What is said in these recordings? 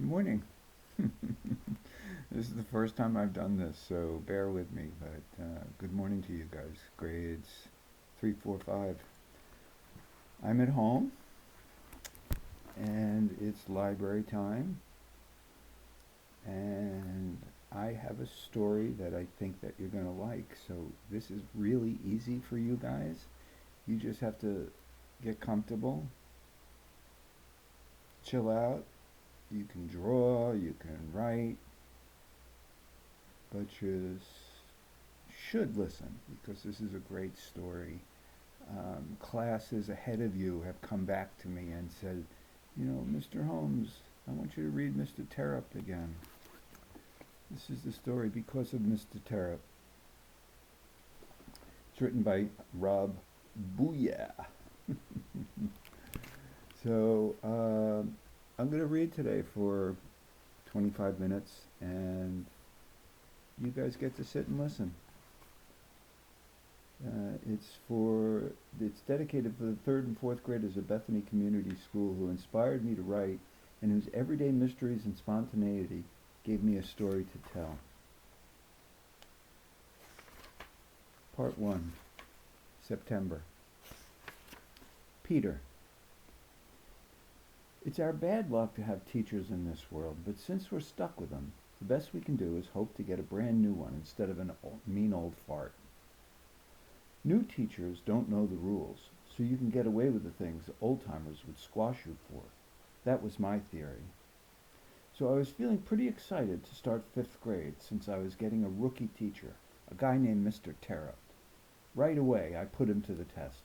Good morning. This is the first time I've done this, so bear with me. But good morning to you guys. Grades 3, 4, 5. I'm at home, and it's library time, and I have a story that I think that you're going to like. So this is really easy for you guys. You just have to get comfortable, chill out. You can draw, you can write, but you should listen because this is a great story. Classes ahead of you have come back to me and said, Mr. Holmes, I want you to read Mr. Terupt again. This is the story because of Mr. Terupt. It's written by Rob Buyea. So I'm going to read today for 25 minutes, and you guys get to sit and listen. It's dedicated for the third and fourth graders of Bethany Community School who inspired me to write and whose everyday mysteries and spontaneity gave me a story to tell. Part 1, September. Peter. It's our bad luck to have teachers in this world, but since we're stuck with them, the best we can do is hope to get a brand new one instead of a mean old fart. New teachers don't know the rules, so you can get away with the things old-timers would squash you for. That was my theory. So I was feeling pretty excited to start 5th grade since I was getting a rookie teacher, a guy named Mr. Terupt. Right away, I put him to the test.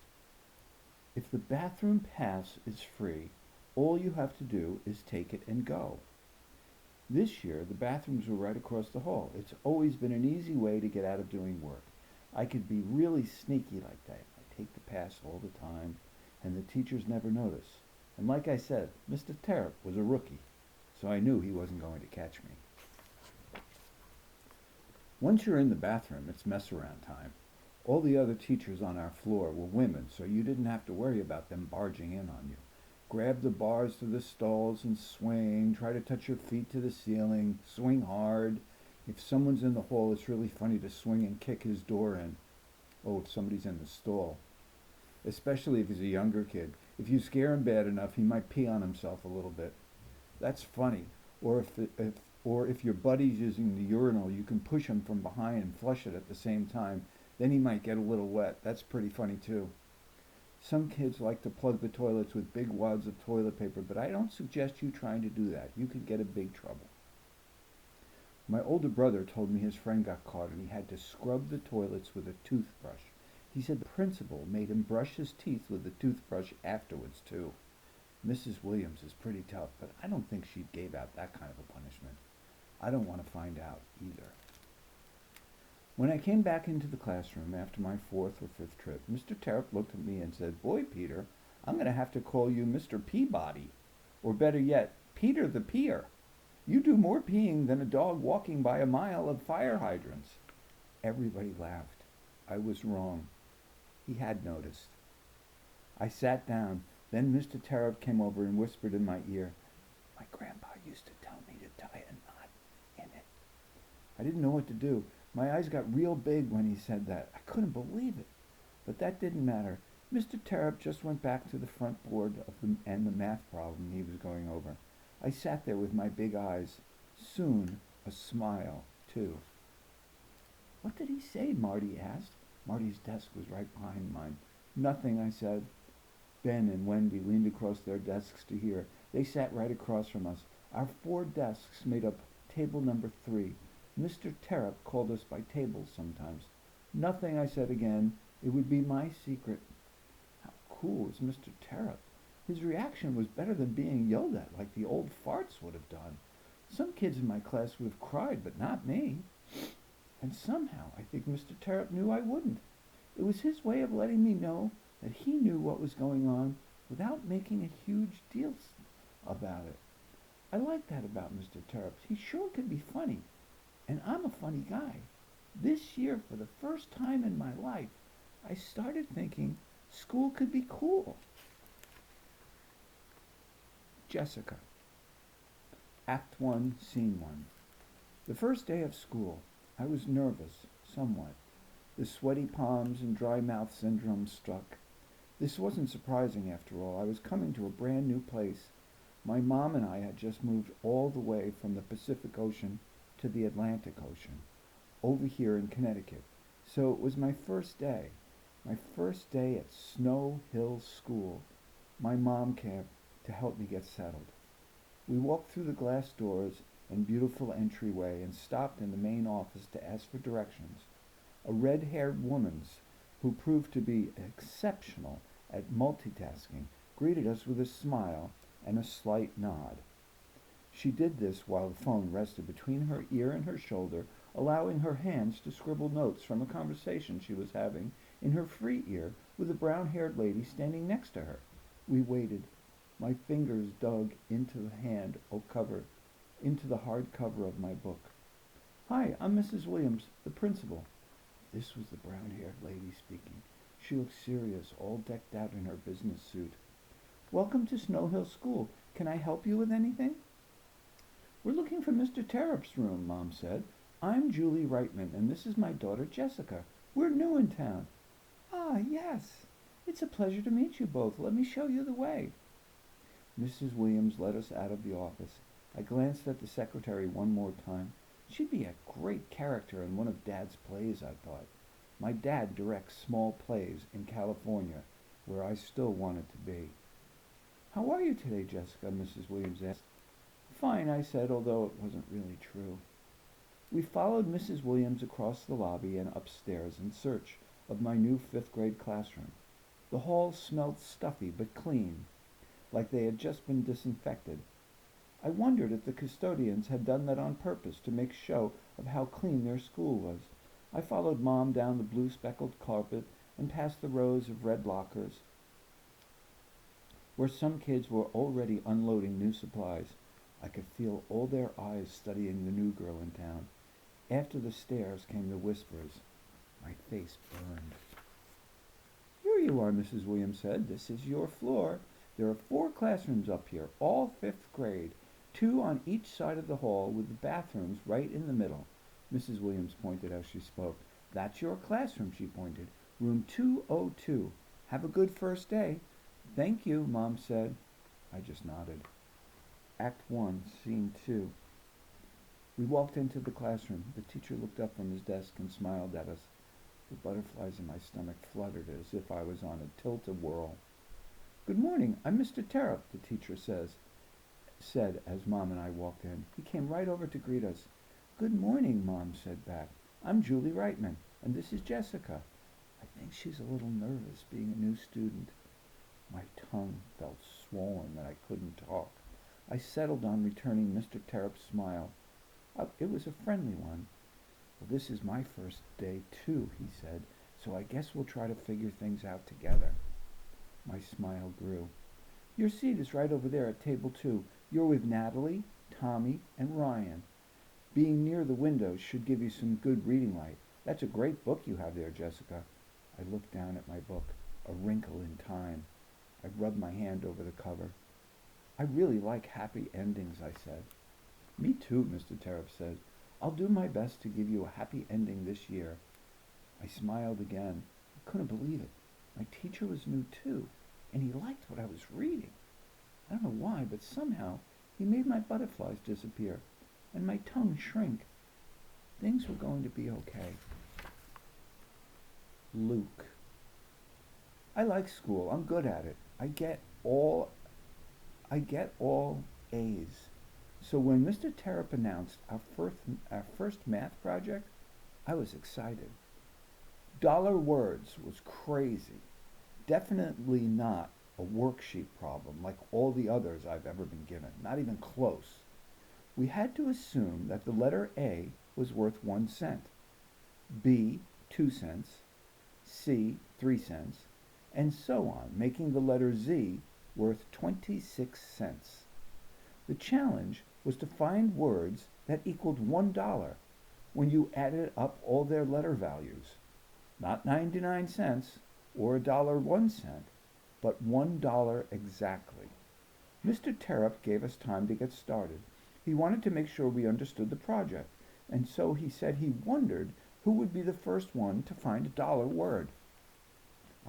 If the bathroom pass is free, all you have to do is take it and go. This year, the bathrooms were right across the hall. It's always been an easy way to get out of doing work. I could be really sneaky like that. I take the pass all the time, and the teachers never notice. And like I said, Mr. Terupt was a rookie, so I knew he wasn't going to catch me. Once you're in the bathroom, it's mess around time. All the other teachers on our floor were women, so you didn't have to worry about them barging in on you. Grab the bars to the stalls and swing, try to touch your feet to the ceiling, swing hard. If someone's in the hall, it's really funny to swing and kick his door in. Oh, if somebody's in the stall. Especially if he's a younger kid. If you scare him bad enough, he might pee on himself a little bit. That's funny. Or if your buddy's using the urinal, you can push him from behind and flush it at the same time. Then he might get a little wet. That's pretty funny too. Some kids like to plug the toilets with big wads of toilet paper, but I don't suggest you trying to do that. You could get in big trouble. My older brother told me his friend got caught and he had to scrub the toilets with a toothbrush. He said the principal made him brush his teeth with the toothbrush afterwards, too. Mrs. Williams is pretty tough, but I don't think she gave out that kind of a punishment. I don't want to find out either. When I came back into the classroom after my 4th or 5th trip, Mr. Terupt looked at me and said, "Boy, Peter, I'm going to have to call you Mr. Peabody. Or better yet, Peter the Peer. You do more peeing than a dog walking by a mile of fire hydrants." Everybody laughed. I was wrong. He had noticed. I sat down. Then Mr. Terupt came over and whispered in my ear, "My grandpa used to tell me to tie a knot in it." I didn't know what to do. My eyes got real big when he said that. I couldn't believe it. But that didn't matter. Mr. Terupt just went back to the front board and the math problem he was going over. I sat there with my big eyes. Soon, a smile, too. "What did he say?" Marty asked. Marty's desk was right behind mine. "Nothing," I said. Ben and Wendy leaned across their desks to hear. They sat right across from us. Our 4 desks made up table number 3. Mr. Terupt called us by tables sometimes. "Nothing," I said again. "It would be my secret." How cool was Mr. Terupt? His reaction was better than being yelled at like the old farts would have done. Some kids in my class would have cried, but not me. And somehow I think Mr. Terupt knew I wouldn't. It was his way of letting me know that he knew what was going on without making a huge deal about it. I like that about Mr. Terupt. He sure could be funny. And I'm a funny guy. This year, for the first time in my life, I started thinking school could be cool. Jessica. Act 1, Scene 1. The first day of school. I was nervous, somewhat. The sweaty palms and dry mouth syndrome struck. This wasn't surprising after all. I was coming to a brand new place. My mom and I had just moved all the way from the Pacific Ocean to the Atlantic Ocean, over here in Connecticut. So it was my first day at Snow Hill School. My mom came to help me get settled. We walked through the glass doors and beautiful entryway and stopped in the main office to ask for directions. A red-haired woman who proved to be exceptional at multitasking greeted us with a smile and a slight nod. She did this while the phone rested between her ear and her shoulder, allowing her hands to scribble notes from a conversation she was having in her free ear with a brown-haired lady standing next to her. We waited. My fingers dug into the hard cover of my book. "Hi, I'm Mrs. Williams, the principal." This was the brown-haired lady speaking. She looked serious, all decked out in her business suit. "Welcome to Snow Hill School. Can I help you with anything?" "We're looking for Mr. Terupt's room," Mom said. "I'm Julie Reitman, and this is my daughter Jessica. We're new in town." "Ah, yes. It's a pleasure to meet you both. Let me show you the way." Mrs. Williams led us out of the office. I glanced at the secretary one more time. She'd be a great character in one of Dad's plays, I thought. My dad directs small plays in California, where I still wanted to be. "How are you today, Jessica?" Mrs. Williams asked. "Fine," I said, although it wasn't really true. We followed Mrs. Williams across the lobby and upstairs in search of my new fifth-grade classroom. The hall smelled stuffy but clean, like they had just been disinfected. I wondered if the custodians had done that on purpose to make show of how clean their school was. I followed Mom down the blue speckled carpet and past the rows of red lockers, where some kids were already unloading new supplies. I could feel all their eyes studying the new girl in town. After the stares came the whispers. My face burned. "Here you are," Mrs. Williams said. "This is your floor. There are 4 classrooms up here, all 5th grade, 2 on each side of the hall with the bathrooms right in the middle." Mrs. Williams pointed as she spoke. "That's your classroom," she pointed. "Room 202. Have a good first day." "Thank you," Mom said. I just nodded. Act 1, Scene 2. We walked into the classroom. The teacher looked up from his desk and smiled at us. The butterflies in my stomach fluttered as if I was on a tilt-a-whirl. "Good morning, I'm Mr. Terupt," the teacher said as Mom and I walked in. He came right over to greet us. "Good morning," Mom said back. "I'm Julie Reitman, and this is Jessica." I think she's a little nervous being a new student. My tongue felt swollen that I couldn't talk. I settled on returning Mr. Terup's smile. It was a friendly one. "Well, this is my first day, too," he said, "so I guess we'll try to figure things out together." My smile grew. "Your seat is right over there at table 2. You're with Natalie, Tommy, and Ryan. Being near the windows should give you some good reading light. That's a great book you have there, Jessica." I looked down at my book, A Wrinkle in Time. I rubbed my hand over the cover. "I really like happy endings," I said. "Me too," Mr. Terupt said. "I'll do my best to give you a happy ending this year." I smiled again. I couldn't believe it. My teacher was new too, and he liked what I was reading. I don't know why, but somehow he made my butterflies disappear and my tongue shrink. Things were going to be okay. Luke. I like school. I'm good at it. I get all A's. So when Mr. Terupt announced our first math project, I was excited. Dollar words was crazy. Definitely not a worksheet problem like all the others I've ever been given. Not even close. We had to assume that the letter A was worth 1 cent, B 2 cents, C 3 cents, and so on, making the letter Z worth 26 cents. The challenge was to find words that equaled $1 when you added up all their letter values. Not 99 cents or $1.01, but $1 exactly. Mr. Terupt gave us time to get started. He wanted to make sure we understood the project, and so he said he wondered who would be the first one to find a dollar word.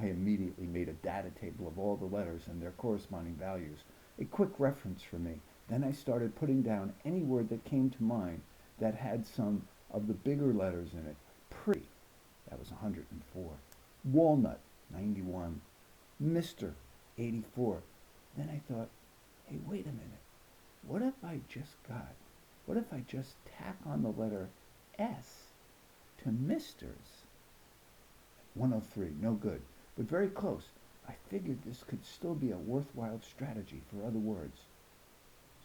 I immediately made a data table of all the letters and their corresponding values, a quick reference for me. Then I started putting down any word that came to mind that had some of the bigger letters in it. Pre, that was 104. Walnut, 91. Mr., 84. Then I thought, hey, wait a minute. What if I just tack on the letter S to Misters? 103, no good, but very close. I figured this could still be a worthwhile strategy for other words.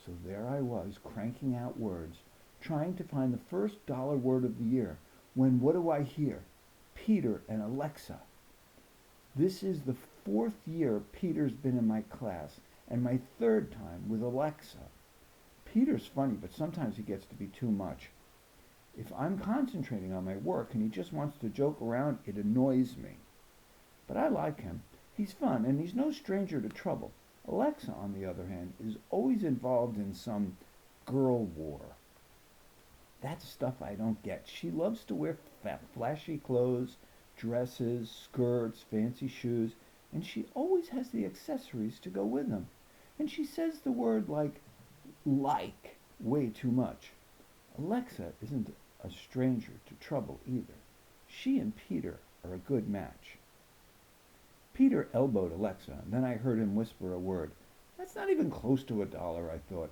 So there I was, cranking out words, trying to find the first dollar word of the year, when what do I hear? Peter and Alexa. This is the 4th year Peter's been in my class, and my 3rd time with Alexa. Peter's funny, but sometimes he gets to be too much. If I'm concentrating on my work and he just wants to joke around, it annoys me. But I like him. He's fun, and he's no stranger to trouble. Alexa, on the other hand, is always involved in some girl war. That's stuff I don't get. She loves to wear flashy clothes, dresses, skirts, fancy shoes, and she always has the accessories to go with them. And she says the word like way too much. Alexa isn't a stranger to trouble either. She and Peter are a good match. Peter elbowed Alexa, and then I heard him whisper a word. That's not even close to a dollar, I thought.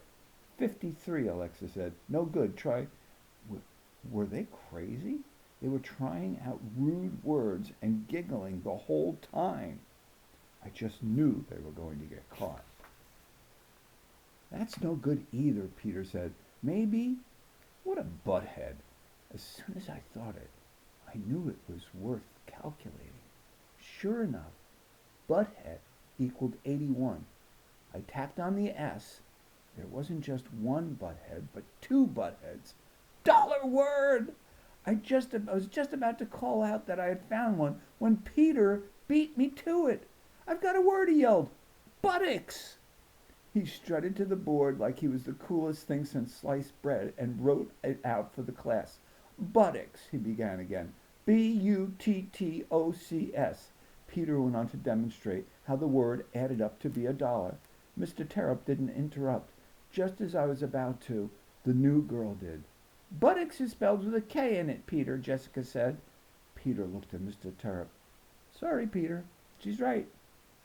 53, Alexa said. No good, try. Were they crazy? They were trying out rude words and giggling the whole time. I just knew they were going to get caught. That's no good either, Peter said. Maybe. What a butthead. As soon as I thought it, I knew it was worth calculating. Sure enough, butthead equaled 81. I tacked on the S. There wasn't just one butthead, but 2 buttheads. Dollar word! I was just about to call out that I had found one when Peter beat me to it. I've got a word, he yelled. Buttocks! He strutted to the board like he was the coolest thing since sliced bread and wrote it out for the class. Buttocks, he began again. Buttocks. Peter went on to demonstrate how the word added up to be a dollar. Mr. Terupt didn't interrupt. Just as I was about to, the new girl did. Buttocks is spelled with a K in it, Peter, Jessica said. Peter looked at Mr. Terupt. Sorry, Peter. She's right.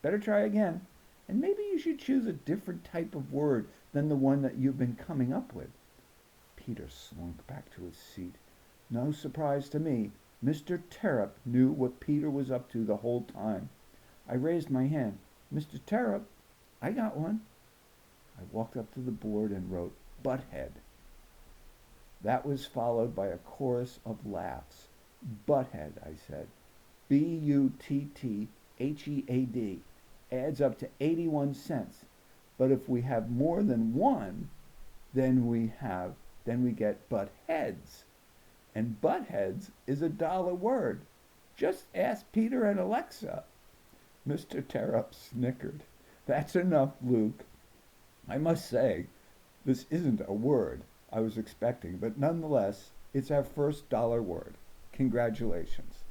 Better try again. And maybe you should choose a different type of word than the one that you've been coming up with. Peter slunk back to his seat. No surprise to me, Mr. Terupt knew what Peter was up to the whole time. I raised my hand. Mr. Terupt, I got one. I walked up to the board and wrote, Butthead. That was followed by a chorus of laughs. Butthead, I said. Butthead adds up to 81 cents. But if we have more than one, then we get butt heads. And butt heads is a dollar word. Just ask Peter and Alexa. Mr. Terupt snickered. That's enough, Luke. I must say, this isn't a word I was expecting, but nonetheless, it's our first dollar word. Congratulations.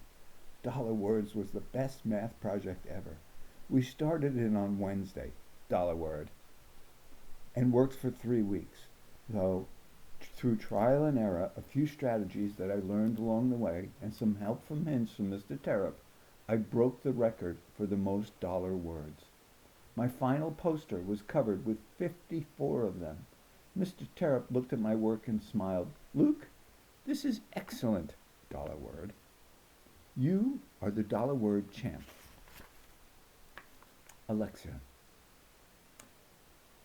Dollar Words was the best math project ever. We started it on Wednesday, dollar word, and worked for 3 weeks. Though, through trial and error, a few strategies that I learned along the way, and some help from hints from Mr. Terupt, I broke the record for the most dollar words. My final poster was covered with 54 of them. Mr. Terupt looked at my work and smiled. Luke, this is excellent, dollar word. You are the dollar word champ. Alexa.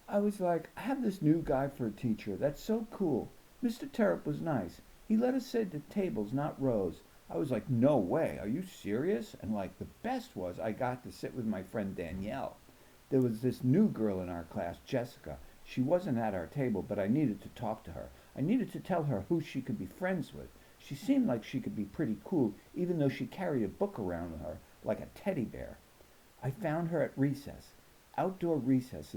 I was like, I have this new guy for a teacher. That's so cool. Mr. Terupt was nice. He let us sit at tables, not rows. I was like, no way. Are you serious? And like, the best was I got to sit with my friend Danielle. There was this new girl in our class, Jessica. She wasn't at our table, but I needed to talk to her. I needed to tell her who she could be friends with. She seemed like she could be pretty cool, even though she carried a book around with her, like a teddy bear. I found her at recess. Outdoor recess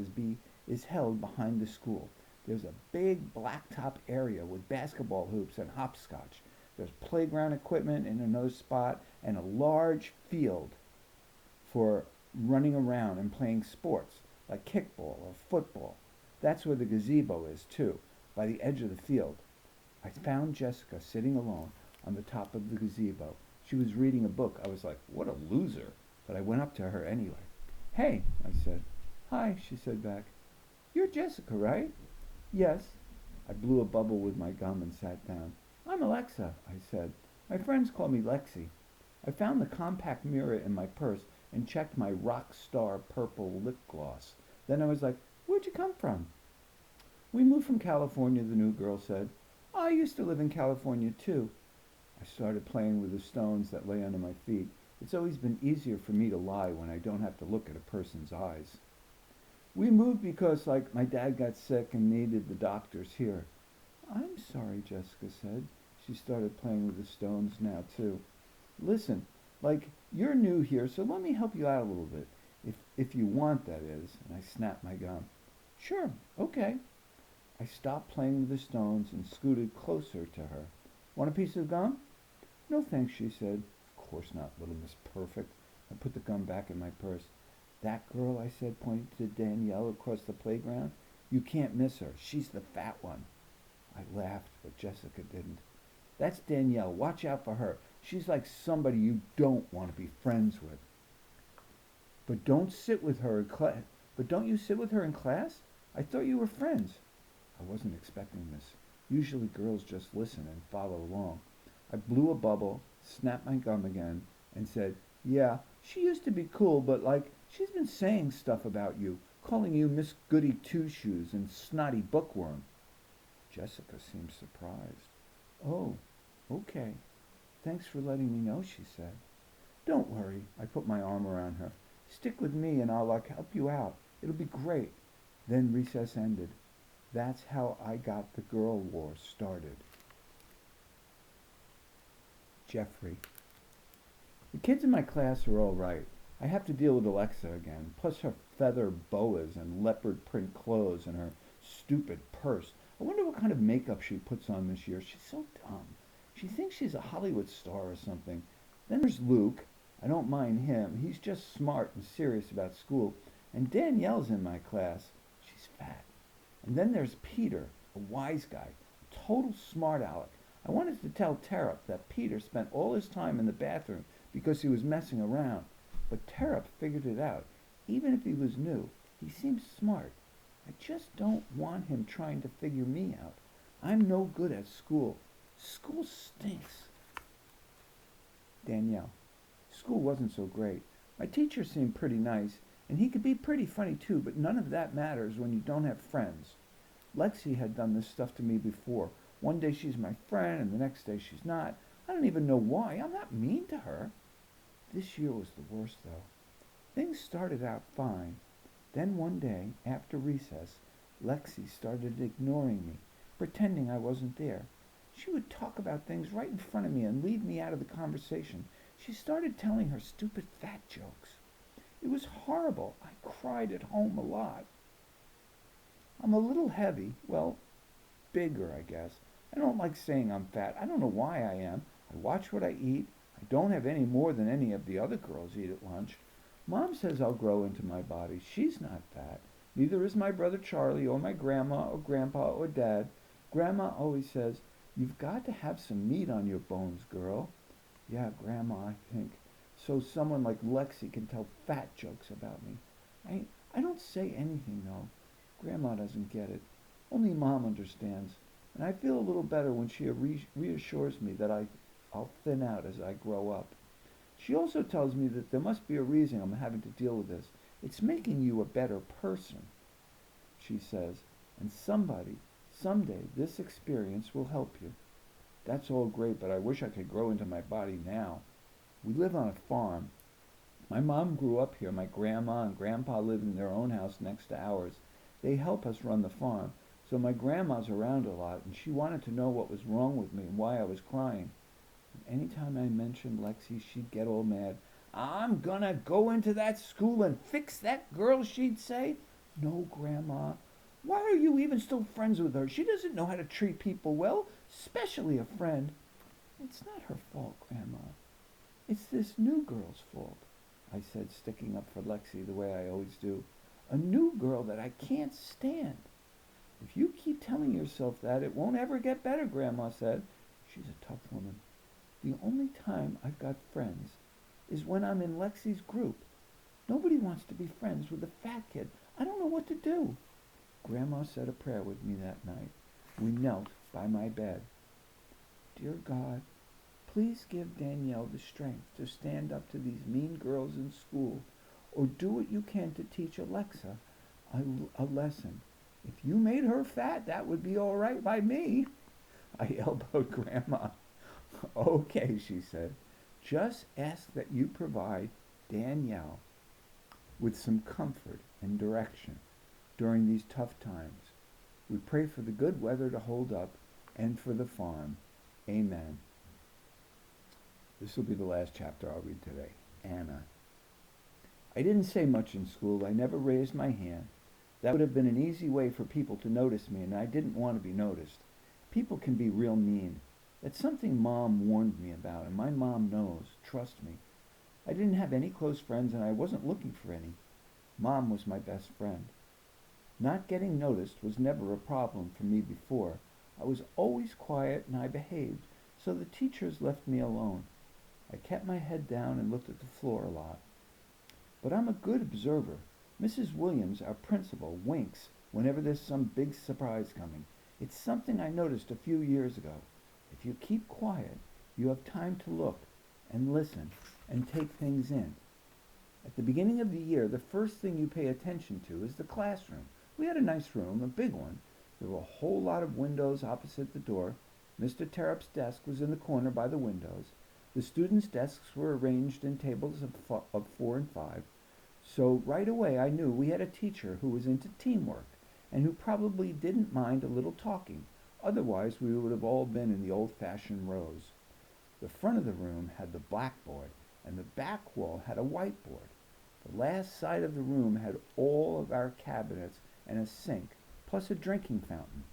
is held behind the school. There's a big blacktop area with basketball hoops and hopscotch. There's playground equipment in another spot and a large field for running around and playing sports like kickball or football. That's where the gazebo is, too, by the edge of the field. I found Jessica sitting alone on the top of the gazebo. She was reading a book. I was like, what a loser. But I went up to her anyway. Hey, I said. Hi, she said back. You're Jessica, right? Yes. I blew a bubble with my gum and sat down. I'm Alexa, I said. My friends call me Lexi. I found the compact mirror in my purse and checked my rock star purple lip gloss. Then I was like, where'd you come from? We moved from California, the new girl said. I used to live in California, too. I started playing with the stones that lay under my feet. It's always been easier for me to lie when I don't have to look at a person's eyes. We moved because, like, my dad got sick and needed the doctors here. I'm sorry, Jessica said. She started playing with the stones now, too. Listen, like, you're new here, so let me help you out a little bit. If you want, that is. And I snapped my gum. Sure, okay. I stopped playing with the stones and scooted closer to her. Want a piece of gum? No thanks, she said. Of course not, little Miss Perfect. I put the gum back in my purse. That girl, I said, pointing to Danielle across the playground. You can't miss her. She's the fat one. I laughed, but Jessica didn't. That's Danielle. Watch out for her. She's like somebody you don't want to be friends with. But don't sit with her in class. But don't you sit with her in class? I thought you were friends. I wasn't expecting this. Usually girls just listen and follow along. I blew a bubble, snapped my gum again, and said, yeah, she used to be cool, but like, she's been saying stuff about you, calling you Miss Goody Two-Shoes and Snotty Bookworm. Jessica seemed surprised. Oh, okay. Thanks for letting me know, she said. Don't worry, I put my arm around her. Stick with me and I'll help you out. It'll be great. Then recess ended. That's how I got the girl war started. Jeffrey. The kids in my class are all right. I have to deal with Alexa again, plus her feather boas and leopard print clothes and her stupid purse. I wonder what kind of makeup she puts on this year. She's so dumb. She thinks she's a Hollywood star or something. Then there's Luke. I don't mind him. He's just smart and serious about school. And Danielle's in my class. She's fat. And then there's Peter, a wise guy, a total smart aleck. I wanted to tell Terupt that Peter spent all his time in the bathroom because he was messing around. But Terupt figured it out. Even if he was new, he seems smart. I just don't want him trying to figure me out. I'm no good at school. School stinks. Danielle. School wasn't so great. My teacher seemed pretty nice, and he could be pretty funny too, but none of that matters when you don't have friends. Lexi had done this stuff to me before. One day she's my friend, and the next day she's not. I don't even know why. I'm not mean to her. This year was the worst, though. Things started out fine. Then one day, after recess, Lexi started ignoring me, pretending I wasn't there. She would talk about things right in front of me and leave me out of the conversation. She started telling her stupid fat jokes. It was horrible. I cried at home a lot. I'm a little heavy. Well, bigger, I guess. I don't like saying I'm fat. I don't know why I am. I watch what I eat. I don't have any more than any of the other girls eat at lunch. Mom says I'll grow into my body. She's not fat. Neither is my brother Charlie or my grandma or grandpa or dad. Grandma always says, you've got to have some meat on your bones, girl. Yeah, Grandma, I think. So someone like Lexi can tell fat jokes about me. I don't say anything, though. Grandma doesn't get it. Only Mom understands. And I feel a little better when she reassures me that I'll thin out as I grow up. She also tells me that there must be a reason I'm having to deal with this. It's making you a better person, she says. And someday, this experience will help you. That's all great, but I wish I could grow into my body now. We live on a farm. My mom grew up here. My grandma and grandpa live in their own house next to ours. They help us run the farm. So my grandma's around a lot, and she wanted to know what was wrong with me and why I was crying. And anytime I mentioned Lexi, she'd get all mad. I'm gonna go into that school and fix that girl, she'd say. No, Grandma. Why are you even still friends with her? She doesn't know how to treat people well, especially a friend. It's not her fault, Grandma. It's this new girl's fault, I said, sticking up for Lexi the way I always do. A new girl that I can't stand. If you keep telling yourself that, it won't ever get better, Grandma said. She's a tough woman. The only time I've got friends is when I'm in Lexi's group. Nobody wants to be friends with a fat kid. I don't know what to do. Grandma said a prayer with me that night. We knelt by my bed. Dear God, please give Danielle the strength to stand up to these mean girls in school, or do what you can to teach Alexa a lesson. If you made her fat, that would be all right by me. I elbowed Grandma. Okay, she said. Just ask that you provide Danielle with some comfort and direction during these tough times. We pray for the good weather to hold up and for the farm. Amen. This will be the last chapter I'll read today. Anna. I didn't say much in school. I never raised my hand. That would have been an easy way for people to notice me, and I didn't want to be noticed. People can be real mean. That's something Mom warned me about, and my mom knows. Trust me. I didn't have any close friends, and I wasn't looking for any. Mom was my best friend. Not getting noticed was never a problem for me before. I was always quiet and I behaved, so the teachers left me alone. I kept my head down and looked at the floor a lot. But I'm a good observer. Mrs. Williams, our principal, winks whenever there's some big surprise coming. It's something I noticed a few years ago. If you keep quiet, you have time to look and listen and take things in. At the beginning of the year, the first thing you pay attention to is the classroom. We had a nice room, a big one. There were a whole lot of windows opposite the door. Mr. Terup's desk was in the corner by the windows. The students' desks were arranged in tables of 4 and 5. So right away I knew we had a teacher who was into teamwork and who probably didn't mind a little talking. Otherwise we would have all been in the old-fashioned rows. The front of the room had the blackboard and the back wall had a whiteboard. The last side of the room had all of our cabinets and a sink, plus a drinking fountain.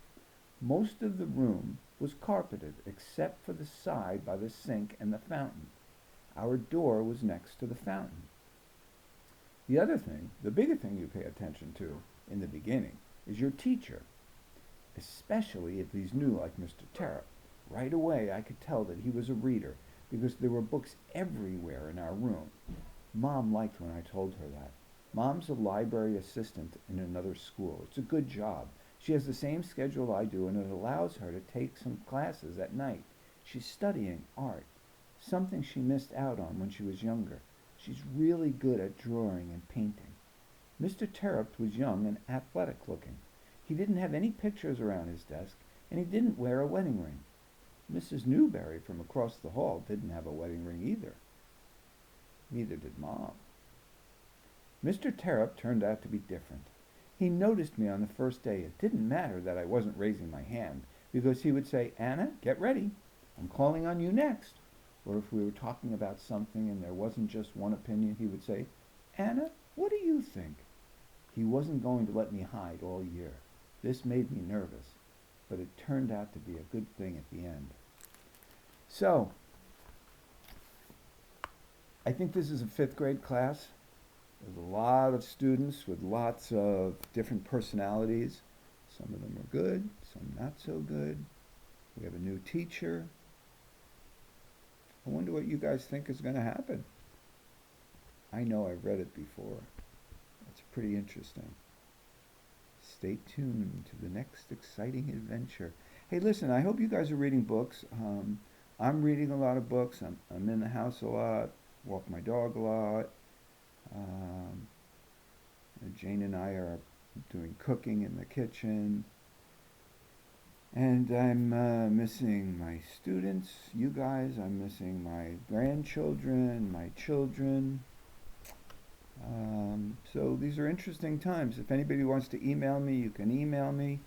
Most of the room was carpeted, except for the side by the sink and the fountain. Our door was next to the fountain. The other thing, the bigger thing you pay attention to in the beginning, is your teacher, especially if he's new like Mr. Terupt. Right away I could tell that he was a reader, because there were books everywhere in our room. Mom liked when I told her that. Mom's a library assistant in another school. It's a good job. She has the same schedule I do, and it allows her to take some classes at night. She's studying art, something she missed out on when she was younger. She's really good at drawing and painting. Mr. Terupt was young and athletic looking. He didn't have any pictures around his desk, and he didn't wear a wedding ring. Mrs. Newberry from across the hall didn't have a wedding ring either. Neither did Mom. Mr. Terupt turned out to be different. He noticed me on the first day. It didn't matter that I wasn't raising my hand, because he would say, Anna, get ready. I'm calling on you next. Or if we were talking about something and there wasn't just one opinion, he would say, Anna, what do you think? He wasn't going to let me hide all year. This made me nervous, but it turned out to be a good thing at the end. So, I think this is a 5th grade class. There's a lot of students with lots of different personalities. Some of them are good, some not so good. We have a new teacher. I wonder what you guys think is going to happen. I know I've read it before. It's pretty interesting. Stay tuned to the next exciting adventure. Hey, listen, I hope you guys are reading books. I'm reading a lot of books. I'm in the house a lot, walk my dog a lot. Jane and I are doing cooking in the kitchen. And I'm missing my students, you guys. I'm missing my grandchildren, my children. So these are interesting times. If anybody wants to email me, you can email me.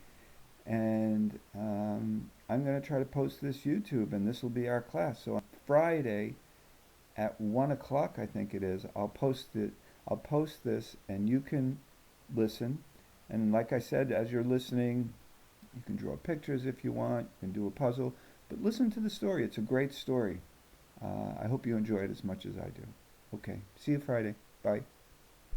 And I'm going to try to post this YouTube, and this will be our class. So on Friday at 1 o'clock, I think it is, I'll post this, and you can listen. And like I said, as you're listening, you can draw pictures if you want, you can do a puzzle, but listen to the story. It's a great story. I hope you enjoy it as much as I do. Okay, see you Friday. Bye.